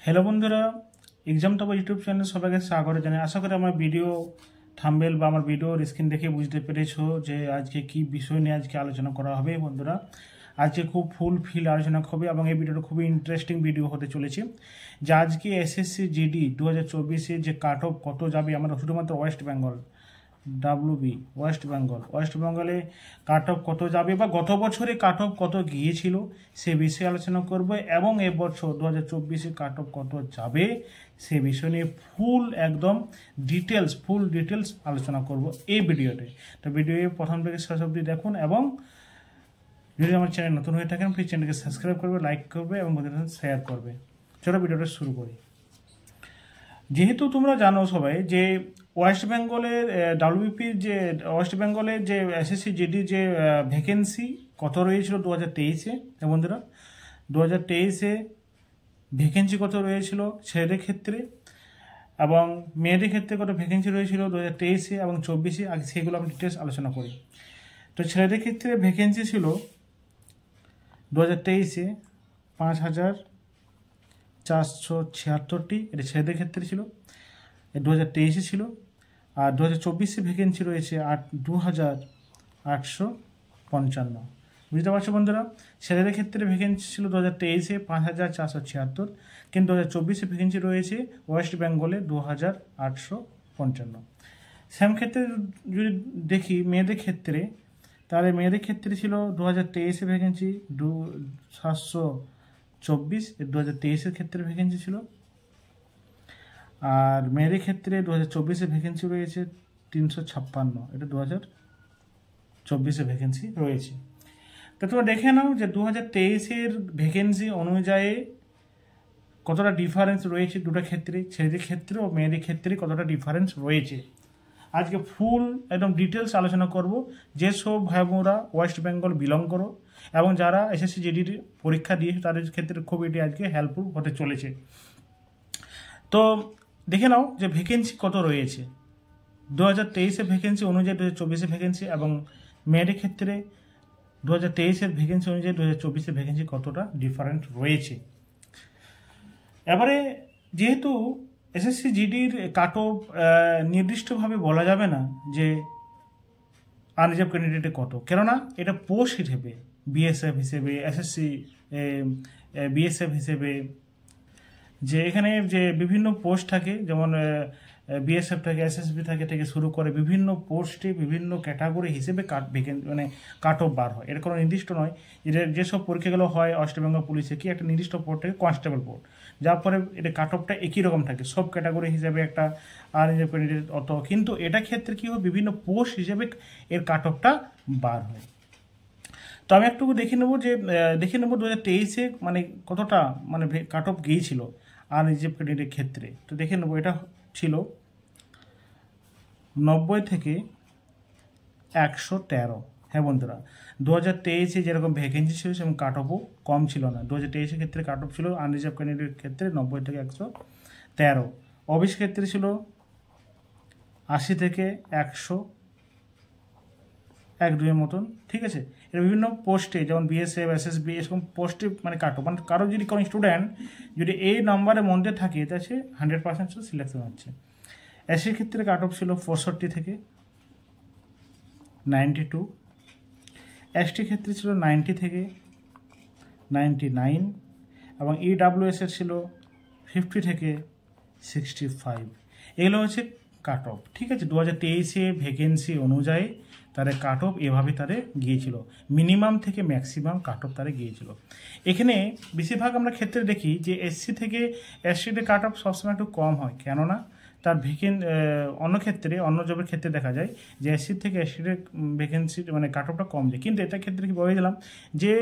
Hello বন্ধুরা, exam top YouTube চ্যানেলে সবাইকে স্বাগত জানাই। আশা করি আমার ভিডিও থাম্বনেল বা আমার ভিডিওর স্ক্রিন দেখে বুঝতে পেরেছো যে আজকে কি বিষয় নিয়ে আজকে আলোচনা করা হবে। বন্ধুরা, আজকে খুব ফুল আলোচনা হবে এবং এই ভিডিওটা খুবই ইন্টারেস্টিং ভিডিও হতে চলেছে। যে আজকে এসএসসি জিডি 2024 যে কাট অফ কত যাবে আমরা শুধুমাত্র ওয়েস্ট বেঙ্গল ওয়েস্ট বেঙ্গলে কাট অফ কত যাবে বা গত বছরে কাট অফ কত গিয়েছিল সে বিষয়ে আলোচনা করব এবং এবছর 2024 কাট অফ কত যাবে সে বিষয় নিয়ে ফুল ডিটেলস আলোচনা করব এই ভিডিওতে। তো ভিডিও প্রথম থেকে শেষ অবধি দেখুন এবং যদি আমার চ্যানেল নতুন হয়ে থাকেন প্লিজ চ্যানেলকে সাবস্ক্রাইব করবে, লাইক করবে এবং শেয়ার করবে। চলো ভিডিওটা শুরু করি। যেহেতু তোমরা জানো সবাই যে ওয়েস্ট বেঙ্গলের ওয়েস্ট বেঙ্গলের যে এসএসসি জিডি যে ভ্যাকেন্সি কত রয়েছিল 2023-এ, বন্ধুরা 2023-এ ভ্যাকেন্সি কত রয়েছিল ছেলেদের ক্ষেত্রে এবং মেয়েদের ক্ষেত্রে কত ভ্যাকেন্সি রয়েছিল 2023-এ এবং 2024-এ, আগে সেগুলো আমি ডিটেলস আলোচনা করি। তো ছেলেদের ক্ষেত্রে ভ্যাকেন্সি ছিল 2023-এ 5476টি, এটা ছেলেদের ক্ষেত্রে ছিল, 2023-এ ছিল। আর 2024-এ ভ্যাকেন্সি রয়েছে 2855। বুঝতে পারছো বন্ধুরা, ছেলেদের ক্ষেত্রে ভ্যাকেন্সি ছিল 2023-এ 5476, কিন্তু 2024-এ ভ্যাকেন্সি রয়েছে ওয়েস্ট বেঙ্গলে 2855। সেম ক্ষেত্রে যদি দেখি মেয়েদের ক্ষেত্রে, তাহলে মেয়েদের ক্ষেত্রে ছিল 2023-এ ভ্যাকেন্সি 724, 2023-এর ক্ষেত্রে ভ্যাকেন্সি ছিল। আর মেয়েদের ক্ষেত্রে 2024-এ ভ্যাকেন্সি রয়েছে 356, এটা 2024-এ ভ্যাকেন্সি রয়েছে। তো তোমরা দেখে নাও যে 2023-এর ভ্যাকেন্সি অনুযায়ী কতটা ডিফারেন্স রয়েছে দুটো ক্ষেত্রে, ছেলেদের ক্ষেত্রে ও মেয়েদের ক্ষেত্রে কতটা ডিফারেন্স রয়েছে। আজকে ফুল একদম ডিটেলস আলোচনা করব। যেসব ভাই বোনরা ওয়েস্ট বেঙ্গল বিলং করো এবং যারা এসএসসি জিডির পরীক্ষা দিয়েছে তাদের ক্ষেত্রে খুব এটি আজকে হেল্পফুল হতে চলেছে। তো দেখে নাও যে ভ্যাকেন্সি কত রয়েছে 2023-এর ভ্যাকেন্সি অনুযায়ী 2024-এ ভ্যাকেন্সি এবং মেয়েদের ক্ষেত্রে 2023-এর ভ্যাকেন্সি অনুযায়ী 2024-এর ভ্যাকেন্সি কতটা ডিফারেন্ট রয়েছে। এবারে যেহেতু এসএসসি জিডির কাট অফ নির্দিষ্টভাবে বলা যাবে না যে আনরিজার্ভ ক্যান্ডিডেটে কত, কেননা এটা পোস্ট হিসেবে বিএসএফ হিসেবে বিএসএফ হিসেবে যে এখানে যে বিভিন্ন পোস্ট থাকে, যেমন বিএসএফ থাকে, এসএসবি থেকে শুরু করে বিভিন্ন পোস্টে বিভিন্ন ক্যাটাগরি হিসেবে কাট অফ বার হয়। এটা কোনো নির্দিষ্ট নয়। এটা যেসব পরীক্ষাগুলো হয় ওয়েস্ট বেঙ্গল পুলিশে কি একটা নির্দিষ্ট পোর্ট থাকে কনস্টেবল পোর্ট, যার পরে এটা কাট অফটা একই রকম থাকে সব ক্যাটাগরি হিসেবে একটা আনরিজার্ভ ক্যান্ডিডেট অত, কিন্তু এটা ক্ষেত্রে কী হয় বিভিন্ন পোস্ট হিসেবে এর কাট অফটা বার হয়। তো আমি একটু দেখে নেবো 2023-এ কতটা কাট অফ গিয়েছিল আনরিজার্ভ ক্যান্ডিডেটের ক্ষেত্রে। তো দেখে নেবো, এটা ছিল 90 থেকে 113। হ্যাঁ বন্ধুরা, 2023-এ যেরকম ভ্যাকেন্সি ছিল সেরকম কাট অফও কম ছিল না। 2023-এর ক্ষেত্রে কাট অফ ছিল আনরিজার্ভ ক্যান্ডিডেটের ক্ষেত্রে 90 থেকে 113। ওবিসি ক্ষেত্রে ছিল 80 থেকে 100-1-2 মতন, ঠিক আছে। এর বিভিন্ন পোস্টে যেমন বিএসএফ, এসএসবি এরকম পোস্টে কাট অফ কারো যদি কোনো স্টুডেন্ট যদি এই নাম্বারের মধ্যে থাকে তাহলে 100% সিলেকশন হচ্ছে। এসির ক্ষেত্রে কাট অফ ছিল 64 থেকে 92, এসটি ক্ষেত্রে ছিল 90 থেকে 99 এবং ইডাব্লিউএসের ছিল 50 থেকে 65। এগুলো হচ্ছে কাট অফ, ঠিক আছে। 2023-এ ভ্যাকেন্সি অনুযায়ী তাদের কাট অফ এভাবে তাদের গিয়েছিল, মিনিমাম থেকে ম্যাক্সিমাম কাট অফ তারা গিয়েছিল। এখানে বেশিরভাগ আমরা ক্ষেত্রে দেখি যে এসসি থেকে এসটিতে কাট অফ সবসময় একটু কম হয়, কেননা তার অন্য জবের ক্ষেত্রে দেখা যায় যে এসসি থেকে এসটির ভ্যাকেন্সি কাট অফটা কম যায়, কিন্তু এটার ক্ষেত্রে কি বলেছিলাম যে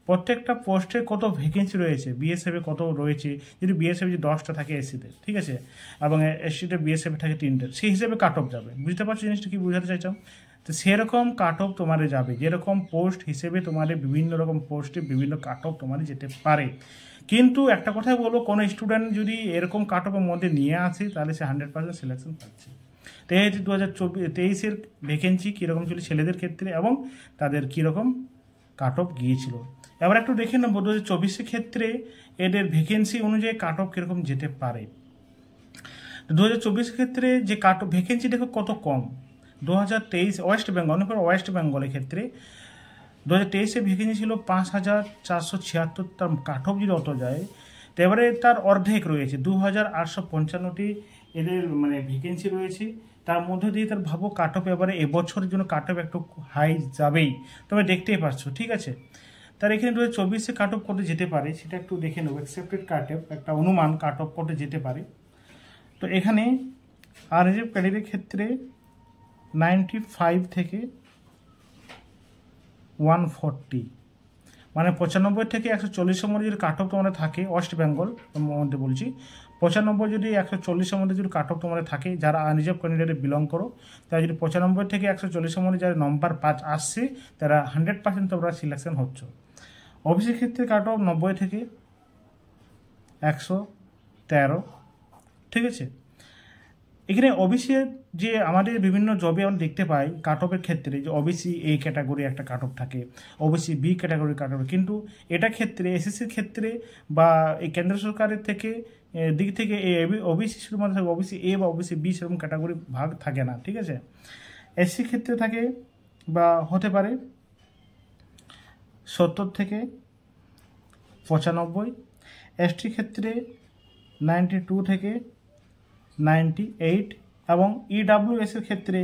প্রত্যেকটা পোস্টে কত ভ্যাকেন্সি রয়েছে, বিএসএফে কত রয়েছে, যদি বিএসএফ যে 10টা থাকে এসসিতে, ঠিক আছে, এবং এসটিতে বিএসএফে থাকে 3টে, সেই হিসেবে কাট অফ যাবে। বুঝতে পারছো জিনিসটা কি বোঝাতে চাইছিলাম? তো সেরকম কাট অফ তোমাদের যাবে, যেরকম পোস্ট হিসেবে তোমাদের বিভিন্ন রকম পোস্টে বিভিন্ন কাট অফ তোমাদের যেতে পারে। কিন্তু একটা কথাই বলবো, কোনো স্টুডেন্ট যদি এরকম কাট অফের মধ্যে নিয়ে আসে তাহলে সে 100% সিলেকশন পাচ্ছে। তো এই 2023-এর ভ্যাকেন্সি কীরকম ছিল ছেলেদের ক্ষেত্রে এবং তাদের কীরকম কাট অফ গিয়েছিল। এবার একটু দেখে নেব 2024-এর ক্ষেত্রে এদের ভ্যাকেন্সি অনুযায়ী কাট অফ কীরকম যেতে পারে। 2024 ক্ষেত্রে যে কাট অফ ভ্যাকেন্সি দেখো কত কম। 2023 ওয়েস্ট বেঙ্গল, ওয়েস্ট বেঙ্গলের ক্ষেত্রে 2023 ভ্যাকেন্সি ছিল 5476, তার কাট অফ যদি অত যায়, তো এবারে তার অর্ধেক রয়েছে 2855টি এদের মানে ভ্যাকেন্সি রয়েছে। তার মধ্যে দিয়ে তার ভাবো কাট অফ এবারে এবছরের জন্য কাট অফ একটু হাই যাবেই, তবে দেখতেই পারছো, ঠিক আছে। তার এখানে 2024 কাট অফ করতে যেতে পারে সেটা একটু দেখে নেবো। অ্যাকসেপ্টেড কাট অফ একটা অনুমান কাট অফ করতে যেতে পারে। তো এখানে আরএসএফ ক্যাডারের ক্ষেত্রে 95 থেকে 140, মানে 95 থেকে 140 মধ্যে যদি কাট অফ তোমাদের থাকে, ওয়েস্ট বেঙ্গল মধ্যে বলছি, 95 যদি 140 মধ্যে যদি কাট অফ তোমাদের থাকে, যারা আনরিজার্ভ ক্যান্ডিডেটে বিলং করো, তারা যদি 95 থেকে 140 মধ্যে যারা নম্বর 5 আসছে, তারা 100% তোমরা সিলেকশন হচ্ছ। ওবিসির ক্ষেত্রে কাট অফ 90 থেকে 113, ঠিক আছে। এখানে ওবিসি যে আমাদের বিভিন্ন জবে আমরা দেখতে পাই কাট অফের ক্ষেত্রে যে ওবিসি এ ক্যাটাগরি একটা কাট অফ থাকে, OBC B category cut off, কিন্তু এটা ক্ষেত্রে এসএসসির ক্ষেত্রে বা এই কেন্দ্র সরকারের থেকে দিক থেকে ওবিসি শুধু মধ্যে থাকে ওবিসি এ বা ওবিসি বি, সেরকম ক্যাটাগরি ভাগ থাকে না, ঠিক আছে। এসসি ক্ষেত্রে থাকে বা হতে পারে 70 থেকে 95, এসটি ক্ষেত্রে 92 থেকে 98 এবং ইডাব্লিউএসের ক্ষেত্রে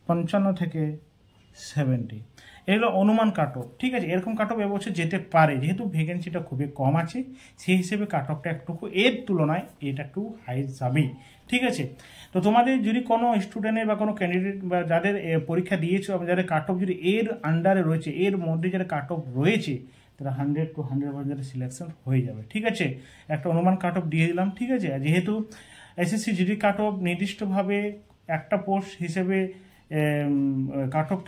55 থেকে 70। এগুলো অনুমান কাট অফ, ঠিক আছে। এরকম কাট অফ এবছর যেতে পারে, যেহেতু ভ্যাকেন্সিটা খুবই কম আছে, সেই হিসেবে কাট অফটা একটু এর তুলনায় এটা একটু হাই যাবেই, ঠিক আছে। তো তোমাদের যদি কোনো স্টুডেন্টের বা কোনো ক্যান্ডিডেট বা যাদের পরীক্ষা দিয়েছো এবং যাদের কাট অফ যদি এর আন্ডারে রয়েছে, এর মধ্যে যারা কাট অফ রয়েছে, তারা 100 to 100% সিলেকশন হয়ে যাবে, ঠিক আছে। একটা অনুমান কাট অফ দিয়ে দিলাম, ঠিক আছে। যেহেতু এসএসসি জিডি কাট অফ নির্দিষ্টভাবে একটা পোস্ট হিসেবে কাট অফ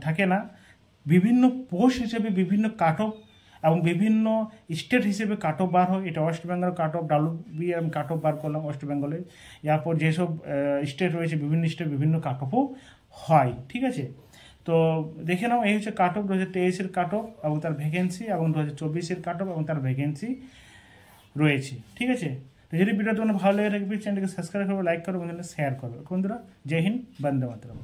থাকে না, বিভিন্ন পোস্ট হিসেবে বিভিন্ন কাট অফ এবং বিভিন্ন স্টেট হিসেবে কাট অফ বার হয়। এটা West Bengal cut off WBM cut off বার করলাম ওয়েস্ট বেঙ্গলের। এরপর যেসব স্টেট রয়েছে বিভিন্ন স্টেট বিভিন্ন কাট অফও হয়, ঠিক আছে। তো দেখে নাও, এই হচ্ছে কাট অফ 2023 কাট অফ এবং তার ভ্যাকেন্সি, এবং 2024 কাট অফ এবং তার ভ্যাকেন্সি রয়েছে, ঠিক আছে। তো যদি ভিডিও তোমার ভালো লেগে থাকবে চ্যানেলকে সাবস্ক্রাইব করবে, লাইক করবে এবং শেয়ার করবে। বন্ধুরা, জয় হিন্দ, বন্দে মাতরম।